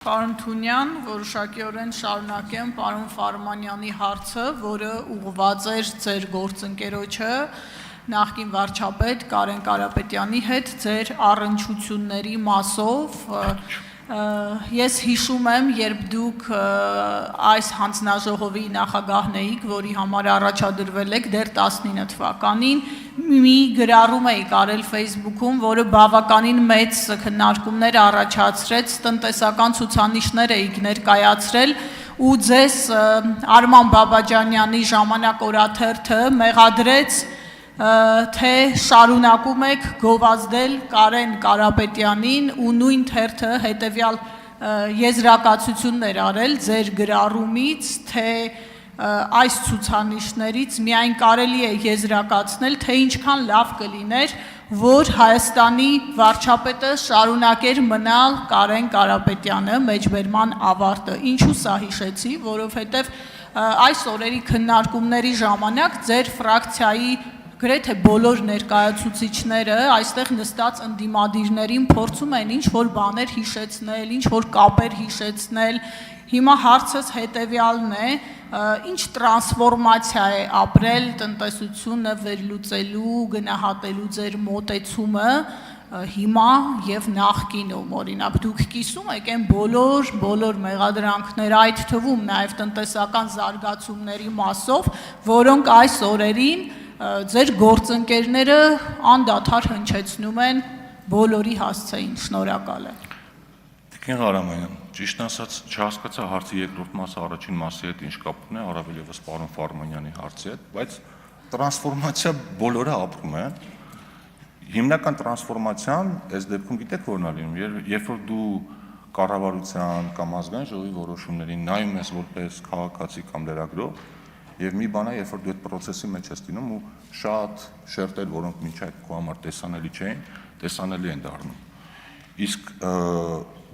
Պարոն Թունյան, որոշակիորեն շարունակեմ պարոն Ֆարմանյանի հարցը, որը ուղղված էր ձեր գործընկերոջը նախկին վարչապետ Կարեն Կարապետյանի հետ ձեր առնչությունների մասով։ Ես հիշում եմ, երբ դուք այս հանձնաժողովի նախագահն էիք, որի համար առաջադրվել եք դեռ 19 թվականին, մի գրառում էիք արել Facebook-ում, որը բավականին մեծ քննարկումներ առաջացրեց, տնտեսական ցուցանիշներ էիք ներկայացրել ու ձեզ Արման Բաբաջանյանի ժամանակ օրաթերթը մեղադրեց, թե շարունակում եք գովազդել Կարեն Կարապետյանին ու նույն թերթը հետևյալ եզրակացություններ արել ձեր գրառումից, թե այս ցուցանիշներից միայն կարելի է եզրակացնել, թե ինչքան լավ կլիներ, որ Հայաստանի վարչապետը շարունակեր մնալ Կարեն Կարապետյանը մեջբերման ավարտը։ Ինչու սա հիշեցի, որովհետև այս օրերի քննարկումների ժամանակ ձեր ֆրակցիայի գրեթե բոլոր ներկայացուցիչները այստեղ նստած ընդդիմադիրներին փորձում են ինչ-որ բաներ հիշեցնել, ինչ-որ կապեր հիշեցնել։ Հիմա հարցս հետևյալն է, ինչ տրանսֆորմացիա է ապրել տնտեսությունը վերլուծելու, գնահատելու ձեր մոտեցումը հիմա եւ նախկինում, օրինակ դուք կիսում եք այն բոլոր մեղադրանքները, այդ թվում նաեւ տնտեսական զարգացումների մասով, որոնք այս օրերին ձեր գործընկերները անդադար հնչեցնում են բոլորի հասցեին։ Շնորհակալ եմ։ Տիկին Ղարամանյան, ճիշտ ասած չհասկացա հարցի երկրորդ մասը առաջին մասի հետ ինչ կապ ունի, առավել ևս պարոն Ֆարմանյանի հարցի հետ, բայց տրանսֆորմացիա բոլորը ապրում են։ Հիմնական տրանսֆորմացիան այս դեպքում գիտեք որն է լինում, երբ որ դու կառավարության կամ ազգային ժողովի որոշումներին նայում ես որպես քաղաքացի կամ լրագրող, եւ մի բան է, երբ որ դու այդ process-ի մեջ ես լինում ու շատ շերտեր, որոնք մինչ այդ քո համար տեսանելի չէին, տեսանելի են դառնում։ Իսկ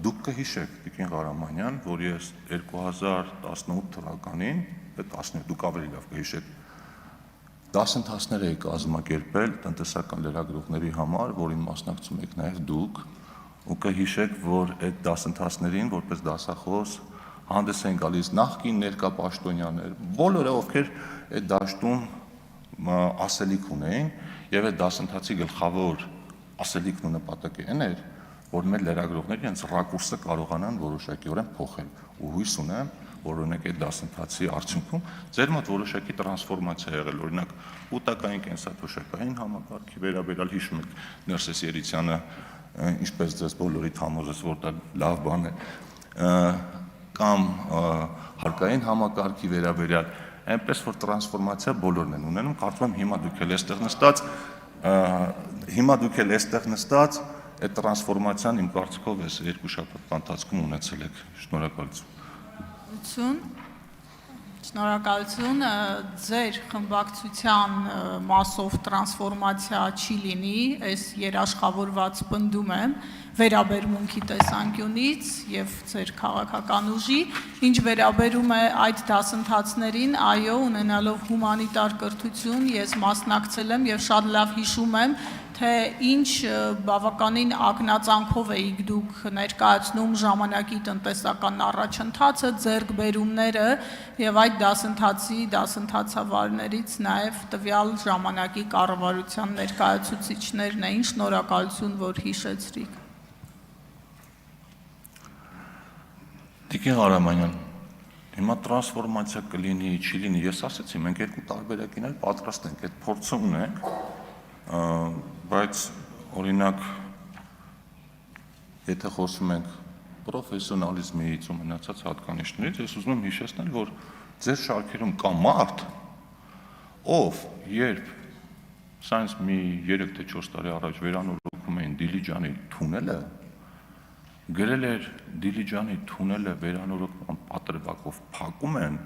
դուք կհիշեք, Տիկին Ղարամանյան, որ ես 2018 թվականին, 17 դուք ավելի լավ կհիշեք, դասընթացներ էի կազմակերպել տնտեսական լրագրողների համար, որին մասնակցում եք նաեւ դուք, ու կհիշեք, որ այդ դասընթացներին որպես դասախոս հանդես են գալիս նախկին ներկա պաշտոնյաներ, բոլորը ովքեր այդ դաշտում ասելիք ունեին, եւ այդ դասընթացի գլխավոր ասելիքն ու նպատակը այն էր, որ մեր լրագրողները իրենց ռակուրսը կարողանան որոշակիորեն փոխել, ու հույս ունեմ, որ օրինակ այդ դասընթացի արդյունքում ձեր մոտ որոշակի տրանսֆորմացիա եղել, օրինակ կուտակային կենսաթոշակային համակարգի վերաբերյալ հիշում եք Ներսես Երիցյանը, ինչպես ձեզ բոլորիդ համոզեց, որ դա լավ բան է, կամ հարկային համակարգի վերաբերյալ, այնպես որ տրանսֆորմացիա բոլորն են ունենում, կարծում եմ հիմա դուք էլ այստեղ նստած այդ տրանսֆորմացիան իմ կարծիքով այս երկու շաբաթվա ընթացքում ունեցել եք։ Շնորհակալություն։ Շնորհակալություն, ձեր խմբակցության մասով տրանսֆորմացիա չի լինի, այս երաշխավորված պնդում եմ վերաբերմունքի տեսանկյունից եւ ձեր քաղաքական ուժի, ինչ վերաբերում է այդ դասընթացներին, այո, ունենալով հումանիտար կրթություն, ես մասնակցել եմ եւ շատ լավ հիշում եմ, թե ինչ բավականին ակնածանքով էիք դուք ներկայացնում ժամանակի տնտեսական առաջընթացը, ձեռքբերումները եւ այդ դասընթացի դասընթացավարներից նաեւ տվյալ ժամանակի կառավարության ներկայացուցիչներն էին, շնորհակալություն, որ հիշեցրիք։ Տիկին Ղարամանյան, հիմա տրանսֆորմացիա կլինի, չի լինի, ես ասացի, մենք երկու տարբերակին էլ պատրաստ ենք, այդ փորձը ունենք, բայց օրինակ, եթե խոսում ենք պրոֆեսիոնալիզմից ու մնացած հատկանիշներից, ես ուզում եմ հիշեցնել, որ ձեր շարքերում կա մարդ, ով երբ սա ինձ մի 3 թե 4 տարի առաջ վերանորոգում էին Դիլիջանի թունելը, գրել էր Դիլիջանի թունելը վերանորոգման պատրվակով փակում են,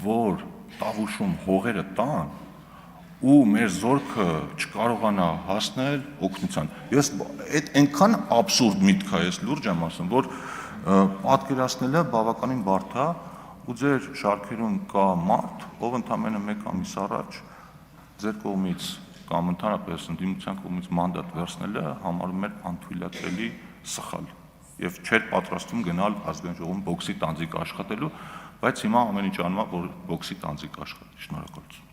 որ Տավուշում հողերը տան ու մեր զորքը չկարողանա հասնել օգնության։ Ես այդ այնքան աբսուրդ միտք է, ես լուրջ եմ ասում, որ պատկերացնելը բավականին բարդ է, ու ձեր շարքերում կա մարդ, ով ընդամենը 1 ամիս առաջ ձեր կողմից կամ ընդհանրապես ընդդիմության կողմից մանդատ վերցնելը համարում էր անթույլատրելի սխալ։ եւ չէր պատրաստվում գնալ ազգային ժողովում բոքսի տանձիկ աշխատելու, բայց հիմա ամեն ինչ անում է, որ բոքսի տանձիկ աշխատի։ Շնորհակալություն։